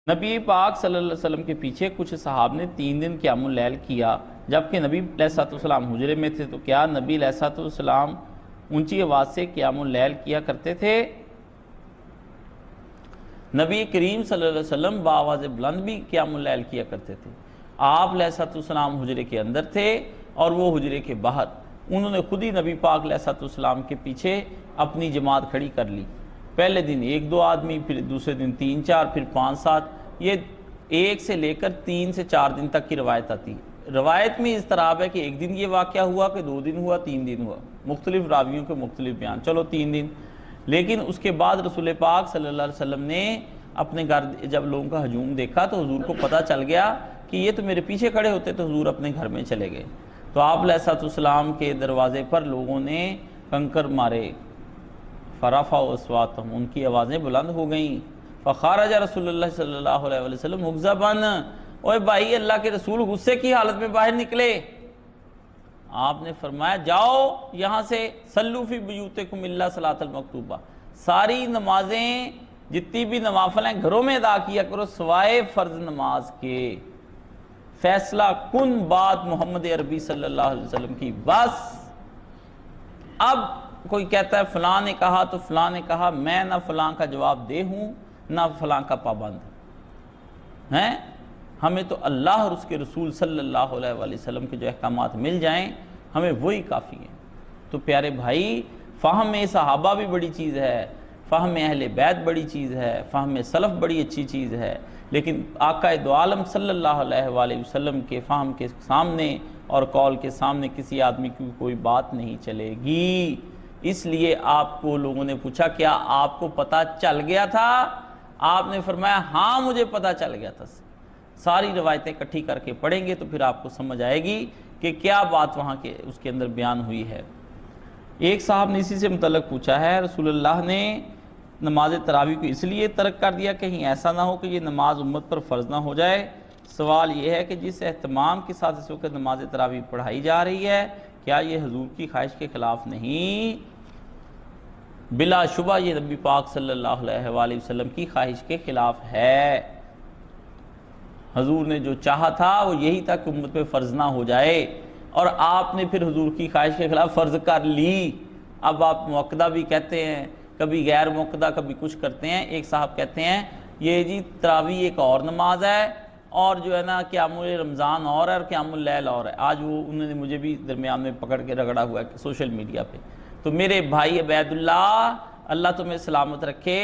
نبی پاک صلی اللہ علیہ وسلم کے پیچھے کچھ صحاب نے 3 دن قیام اللیل کیا، جبکہ نبی علیہ السلام حجرے میں تھے، تو کیا نبی علیہ السلام اونچی آواز سے قیام اللیل کیا کرتے تھے؟ نبی کریم صلی اللہ علیہ وسلم بآواز بلند بھی قیام اللیل کیا کرتے تھے۔ آپ علیہ السلام حجرے کے اندر تھے اور وہ حجرے کے باہر، انہوں نے خود ہی نبی پاک علیہ السلام کے پیچھے اپنی جماعت کھڑی کر لی۔ پہلے دن 1-2 آدمی، پھر دوسرے دن 3-4، پھر 5-7، یہ 1 سے لے کر 3 سے 4 دن تک کی روایت آتی ہے۔ روایت میں اضطراب ہے کہ 1 دن یہ واقعہ ہوا، کہ 2 دن ہوا، 3 دن ہوا، مختلف راویوں کے مختلف بیان، چلو 3 دن۔ لیکن اس کے بعد رسول پاک صلی اللہ علیہ وسلم نے اپنے گھر جب لوگوں کا ہجوم دیکھا تو حضور کو پتہ چل گیا کہ یہ تو میرے پیچھے کھڑے ہوتے، تو حضور اپنے گھر میں چلے گئے۔ تو آپ علیہ السلام کے دروازے پر لوگوں نے کنکر مارے، فرفعوا اصواتهم، ان کی آوازیں بلند ہو گئیں۔ فخرج رسول اللہ صلی اللہ علیہ وسلم مغضبا، اوے بھائی اللہ کے رسول غصے کی حالت میں باہر نکلے۔ آپ نے فرمایا جاؤ یہاں سے، صلوا فی بیوتکم الا صلاۃ المکتوبہ، ساری نمازیں جتنی بھی نوافل ہیں گھروں میں ادا کیا کرو سوائے فرض نماز کے۔ فیصلہ کن بات محمد عربی صلی اللہ علیہ وسلم کی، بس۔ اب کوئی کہتا ہے فلاں نے کہا تو فلاں نے کہا، میں نہ فلاں کا جواب دے ہوں نہ فلاں کا پابند ہیں۔ ہمیں تو اللہ اور اس کے رسول صلی اللہ علیہ وسلم کے جو احکامات مل جائیں ہمیں وہی کافی ہیں۔ تو پیارے بھائی، فہم صحابہ بھی بڑی چیز ہے، فہم اہل بیت بڑی چیز ہے، فہم سلف بڑی اچھی چیز ہے، لیکن آقا دو عالم صلی اللہ علیہ وآلہ وسلم کے فہم کے سامنے اور قول کے سامنے کسی آدمی کی کوئی بات نہیں چلے گی۔ اس لیے آپ کو لوگوں نے پوچھا کیا آپ کو پتہ چل گیا تھا؟ آپ نے فرمایا ہاں مجھے پتہ چل گیا تھا۔ ساری روایتیں اکٹھی کر کے پڑھیں گے تو پھر آپ کو سمجھ آئے گی کہ کیا بات وہاں کے اس کے اندر بیان ہوئی ہے۔ ایک صاحب نے اسی سے متعلق پوچھا ہے، رسول اللہ نے نماز تراویح کو اس لیے ترک کر دیا کہیں ایسا نہ ہو کہ یہ نماز امت پر فرض نہ ہو جائے؟ سوال یہ ہے کہ جس اہتمام کے ساتھ اس وقت نماز تراویح پڑھائی جا رہی ہے، کیا یہ حضور کی خواہش کے خلاف نہیں؟ بلا شبہ یہ نبی پاک صلی اللہ علیہ وآلہ وسلم کی خواہش کے خلاف ہے۔ حضور نے جو چاہا تھا وہ یہی تھا کہ امت پہ فرض نہ ہو جائے، اور آپ نے پھر حضور کی خواہش کے خلاف فرض کر لی۔ اب آپ موقدہ بھی کہتے ہیں، کبھی غیر موقدہ، کبھی کچھ کرتے ہیں۔ ایک صاحب کہتے ہیں یہ جی تراویح ایک اور نماز ہے، اور جو ہے نا قیام رمضان اور ہے اور قیام اللیل اور ہے۔ آج وہ انہوں نے مجھے بھی درمیان میں پکڑ کے رگڑا ہوا ہے سوشل میڈیا پہ۔ تو میرے بھائی عبید اللہ، اللہ تمہیں سلامت رکھے،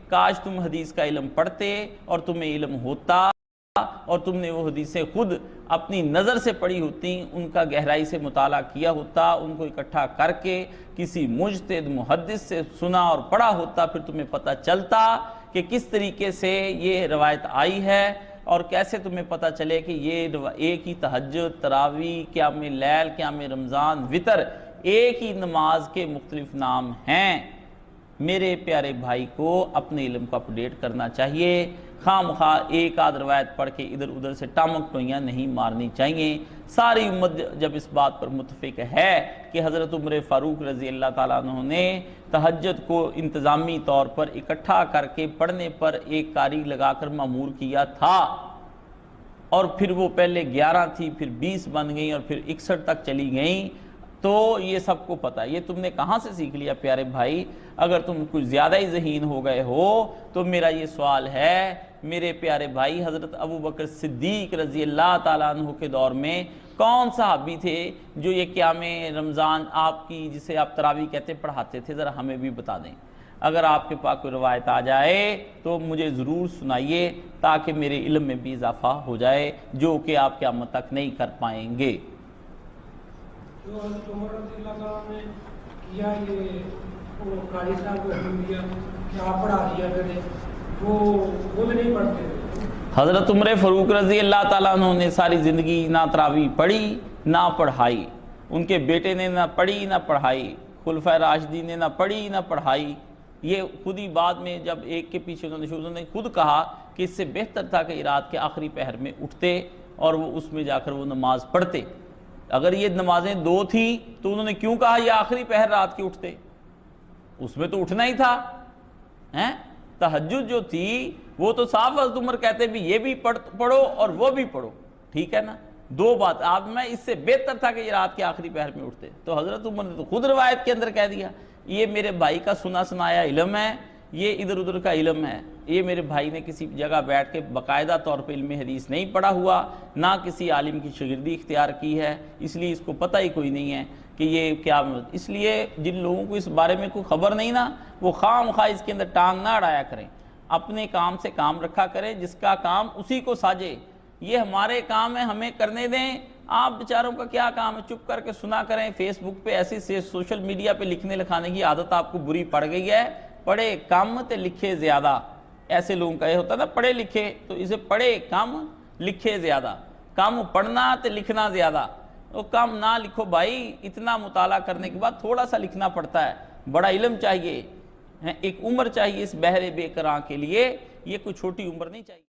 کاش تم حدیث کا علم پڑھتے اور تمہیں علم ہوتا، اور تم نے وہ حدیثیں خود اپنی نظر سے پڑھی ہوتی، ان کا گہرائی سے مطالعہ کیا ہوتا، ان کو اکٹھا کر کے کسی مجتہد محدث سے سنا اور پڑھا ہوتا، پھر تمہیں پتہ چلتا کہ کس طریقے سے یہ روایت آئی ہے، اور کیسے تمہیں پتہ چلے کہ یہ ایک ہی تہجد، تراویح، قیام اللیل، قیام رمضان، وتر، ایک ہی نماز کے مختلف نام ہیں۔ میرے پیارے بھائی کو اپنے علم کو اپڈیٹ کرنا چاہیے، خواہ مخواہ ایک آدھ روایت پڑھ کے ادھر ادھر سے ٹامک ٹوئیاں نہیں مارنی چاہیے۔ ساری امت جب اس بات پر متفق ہے کہ حضرت عمر فاروق رضی اللہ تعالیٰ عنہ نے تہجد کو انتظامی طور پر اکٹھا کر کے پڑھنے پر ایک قاری لگا کر مامور کیا تھا، اور پھر وہ پہلے 11 تھی، پھر 20 بن گئیں، اور پھر 61 تک چلی گئیں، تو یہ سب کو پتہ۔ یہ تم نے کہاں سے سیکھ لیا پیارے بھائی؟ اگر تم کچھ زیادہ ہی ذہین ہو گئے ہو تو میرا یہ سوال ہے میرے پیارے بھائی، حضرت ابوبکر صدیق رضی اللہ تعالیٰ عنہ کے دور میں کون صحابی تھے جو یہ قیام رمضان آپ کی، جسے آپ تراویح کہتے، پڑھاتے تھے؟ ذرا ہمیں بھی بتا دیں۔ اگر آپ کے پاس کوئی روایت آ جائے تو مجھے ضرور سنائیے تاکہ میرے علم میں بھی اضافہ ہو جائے، جو کہ آپ قیامت تک نہیں کر پائیں گے۔ جو حضرت عمر رضی اللہ تعالیٰ نے کیا، یہ وہ قاری صاحب کو حکم دیا کہ آپ پڑھا دیا کریں، وہ خود نہیں پڑھتے تھے۔ حضرت عمر فاروق رضی اللہ تعالیٰ عنہ نے ساری زندگی نہ تراویح پڑھی نہ پڑھائی، ان کے بیٹے نے نہ پڑھی نہ پڑھائی، خلفائے راشدین نے نہ پڑھی نہ پڑھائی۔ یہ خود ہی بعد میں جب ایک کے پیچھے انہوں نے خود کہا کہ اس سے بہتر تھا کہ رات کے آخری پہر میں اٹھتے اور وہ اس میں جا کر وہ نماز پڑھتے۔ اگر یہ نمازیں 2 تھیں تو انہوں نے کیوں کہا یہ آخری پہر رات کے اٹھتے؟ اس میں تو اٹھنا ہی تھا۔ تہجد جو تھی وہ تو صاف حضرت عمر کہتے بھی یہ بھی پڑھو اور وہ بھی پڑھو، ٹھیک ہے نا، دو بات. آپ میں اس سے بہتر تھا کہ یہ رات کے آخری پہر میں اٹھتے. تو حضرت عمر نے تو خود روایت کے اندر کہہ دیا یہ میرے بھائی کا سنا سنایا علم ہے، یہ ادھر ادھر کا علم ہے، یہ میرے بھائی نے کسی جگہ بیٹھ کے باقاعدہ طور پہ علم حدیث نہیں پڑھا ہوا، نہ کسی عالم کی شاگردی اختیار کی ہے، اس لیے اس کو پتہ ہی کوئی نہیں ہے کہ یہ کیا. اس لیے جن لوگوں کو اس بارے میں کوئی خبر نہیں نا، وہ خواہ مخواہ اس کے اندر ٹانگ نہ اڑایا کریں، اپنے کام سے کام رکھا کریں، جس کا کام اسی کو ساجے. یہ ہمارے کام ہے، ہمیں کرنے دیں. آپ بیچاروں کا کیا کام ہے، چپ کر کے سنا کریں. فیس بک پہ ایسی سے سوشل میڈیا پہ لکھنے لکھانے کی عادت آپ کو بری پڑ گئی ہے. پڑھے کم تے لکھے زیادہ، ایسے لوگوں کا یہ ہوتا ہے نا، پڑھے لکھے، تو اسے پڑھے کم لکھے زیادہ. کم پڑھنا تے لکھنا زیادہ. تو کم نہ لکھو بھائی، اتنا مطالعہ کرنے کے بعد تھوڑا سا لکھنا پڑتا ہے. بڑا علم چاہیے، ایک عمر چاہیے اس بحر بے قراں کے لیے، یہ کوئی چھوٹی عمر نہیں چاہیے.